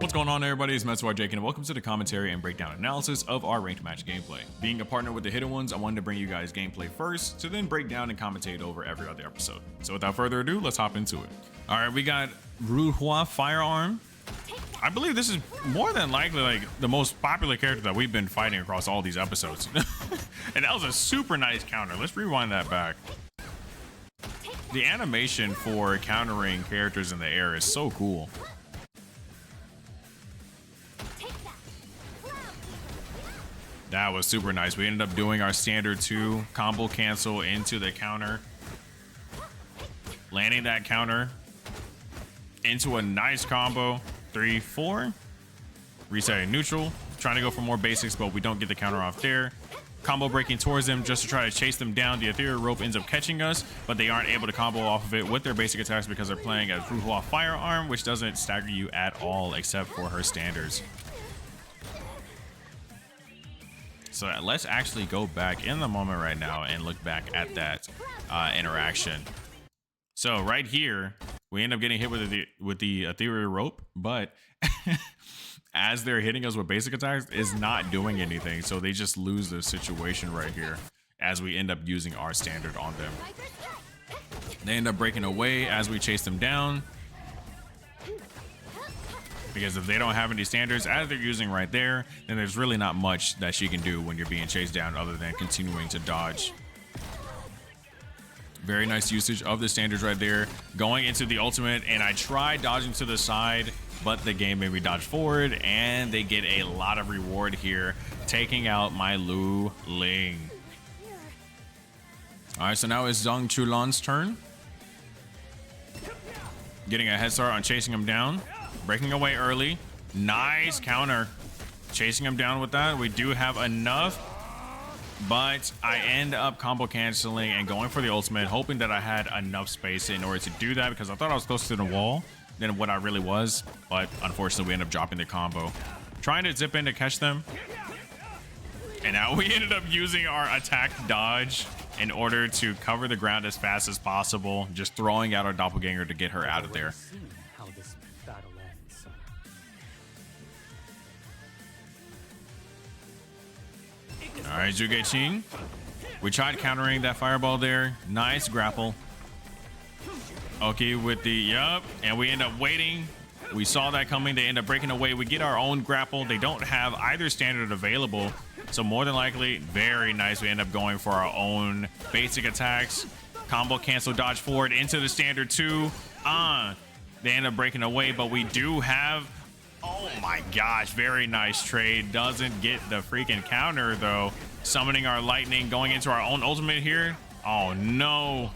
What's going on, everybody? It's Jake, and welcome to the commentary and breakdown analysis of our ranked match gameplay. Being a partner with the Hidden Ones, I wanted to bring you guys gameplay first, to then break down and commentate over every other episode. So without further ado, let's hop into it. All right, we got Ruhua Firearm. I believe this is more than likely like the most popular character that we've been fighting across all these episodes. And that was a super nice counter. Let's rewind that back. The animation for countering characters in the air is so cool. That was super nice. We ended up doing our standard 2 combo cancel into the counter. Landing that counter into a nice combo. 3, 4. Resetting neutral. Trying to go for more basics, but we don't get the counter off there. Combo breaking towards them just to try to chase them down. The ethereal rope ends up catching us, but they aren't able to combo off of it with their basic attacks because they're playing a Ruhua Firearm, which doesn't stagger you at all except for her standards. So let's actually go back in the moment right now and look back at that interaction. So right here, we end up getting hit with the ethereal rope, but as they're hitting us with basic attacks, is not doing anything. So they just lose the situation right here as we end up using our standard on them. They end up breaking away as we chase them down. Because if they don't have any standards as they're using right there, then there's really not much that she can do when you're being chased down other than continuing to dodge. Very nice usage of the standards right there. Going into the ultimate, and I tried dodging to the side, but the game made me dodge forward, and they get a lot of reward here, taking out my Lu Ling. All right, so now it's Zhang Chulan's turn. Getting a head start on chasing him down. Breaking away early. Nice counter. Chasing him down with that. We do have enough, but I end up combo canceling and going for the ultimate, hoping that I had enough space in order to do that because I thought I was closer to the wall than what I really was, but unfortunately we end up dropping the combo. Trying to zip in to catch them, and now we ended up using our attack dodge in order to cover the ground as fast as possible, just throwing out our doppelganger to get her out of there. All right, Zhuge Qing. We tried countering that fireball there. Nice grapple. Okay, with the, yup, and we end up waiting. We saw that coming. They end up breaking away. We get our own grapple. They don't have either standard available. So more than likely, very nice. We end up going for our own basic attacks. Combo cancel, dodge forward into the standard 2. They end up breaking away, but we do have, oh my gosh, very nice trade. Doesn't get the freaking counter though. Summoning our lightning, going into our own ultimate here. Oh no.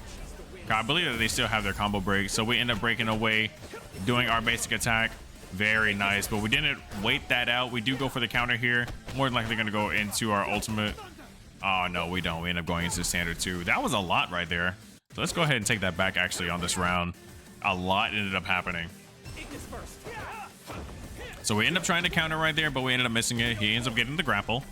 I believe that they still have their combo break. So we end up breaking away, doing our basic attack. Very nice, but we didn't wait that out. We do go for the counter here. More than likely gonna go into our ultimate. Oh no, we don't. We end up going into standard 2. That was a lot right there. So let's go ahead and take that back actually on this round. A lot ended up happening. So we end up trying to counter right there, but we ended up missing it. He ends up getting the grapple.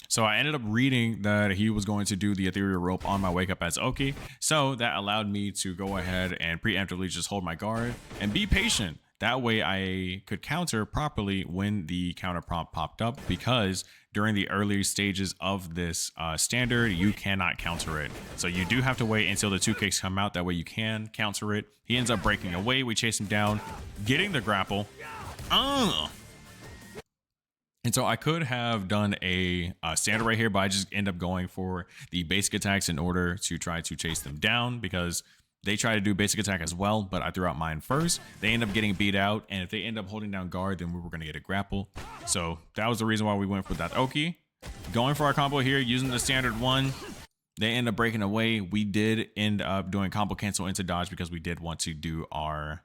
So I ended up reading that he was going to do the ethereal rope on my wake up as Oki. So that allowed me to go ahead and preemptively just hold my guard and be patient. That way I could counter properly when the counter prompt popped up, because during the early stages of this standard, you cannot counter it. So you do have to wait until the 2 kicks come out. That way you can counter it. He ends up breaking away. We chase him down, getting the grapple. And so I could have done a standard right here, but I just end up going for the basic attacks in order to try to chase them down, because they try to do basic attack as well, but I threw out mine first. They end up getting beat out, and if they end up holding down guard, then we were going to get a grapple. So that was the reason why we went for that Oki. Going for our combo here, using the standard 1. They end up breaking away. We did end up doing combo cancel into dodge because we did want to do our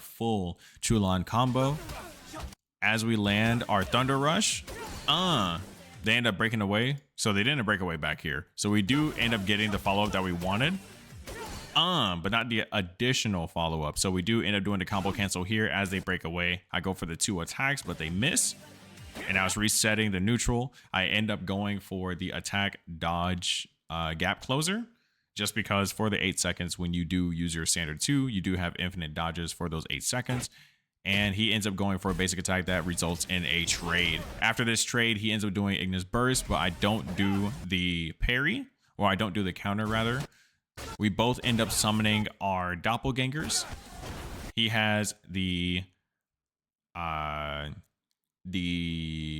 full Chulan combo. As we land our Thunder Rush, they end up breaking away. So they didn't break away back here. So we do end up getting the follow-up that we wanted, but not the additional follow-up. So we do end up doing the combo cancel here as they break away. I go for the 2 attacks, but they miss. And I was resetting the neutral. I end up going for the attack dodge gap closer, just because for the 8 seconds when you do use your standard 2, you do have infinite dodges for those 8 seconds. and he ends up going for a basic attack that results in a trade. After this trade, he ends up doing Ignis Burst, but I don't do the parry, or I don't do the counter rather. We both end up summoning our doppelgangers. He has the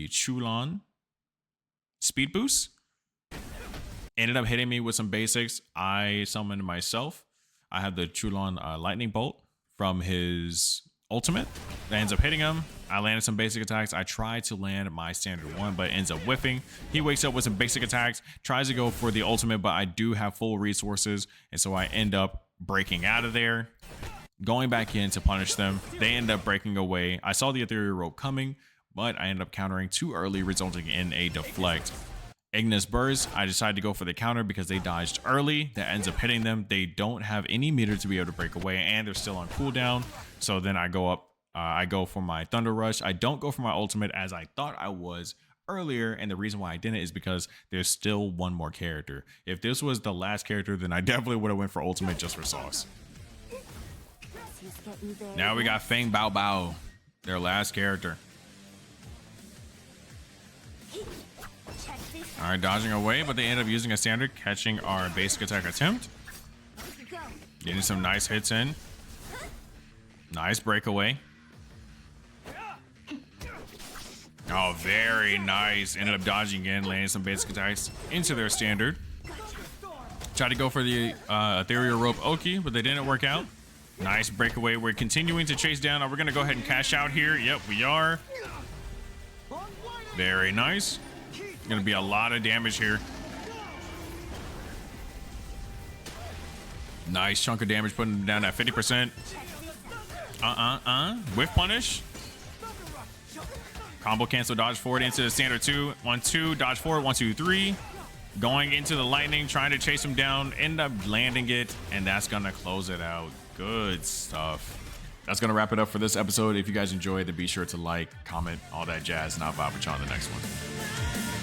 Chulon speed boost. Ended up hitting me with some basics. I summoned myself. I have the Chulon lightning bolt from his ultimate that ends up hitting him. I landed some basic attacks. I tried to land my standard one, but it ends up whiffing. He wakes up with some basic attacks, tries to go for the ultimate, but I do have full resources, and so I end up breaking out of there, going back in to punish them. They end up breaking away. I saw the ethereal rope coming, but I end up countering too early, resulting in a deflect. Ignis Burst, I decided to go for the counter because they dodged early. That ends up hitting them. They don't have any meter to be able to break away, and they're still on cooldown. So then I go up, I go for my Thunder Rush. I don't go for my ultimate as I thought I was earlier, and the reason why I didn't is because there's still one more character. If this was the last character, then I definitely would have went for ultimate just for sauce. Now we got Fang Bao Bao, their last character. All right, dodging away, but they end up using a standard, catching our basic attack attempt. Getting some nice hits in. Nice breakaway. Oh, very nice. Ended up dodging again, landing some basic attacks into their standard. Tried to go for the ethereal rope Oki, but they didn't work out. Nice breakaway. We're continuing to chase down. We're going to go ahead and cash out here. Yep, we are. Very nice. Going to be a lot of damage here. Nice chunk of damage, putting them down at 50%. Whiff punish. Combo cancel, dodge forward into the standard 2. 1, 2, dodge forward, 1, 2, 3. Going into the lightning, trying to chase him down, end up landing it, and that's going to close it out. Good stuff. That's going to wrap it up for this episode. If you guys enjoyed, then be sure to like, comment, all that jazz, and I'll vibe with you on the next one.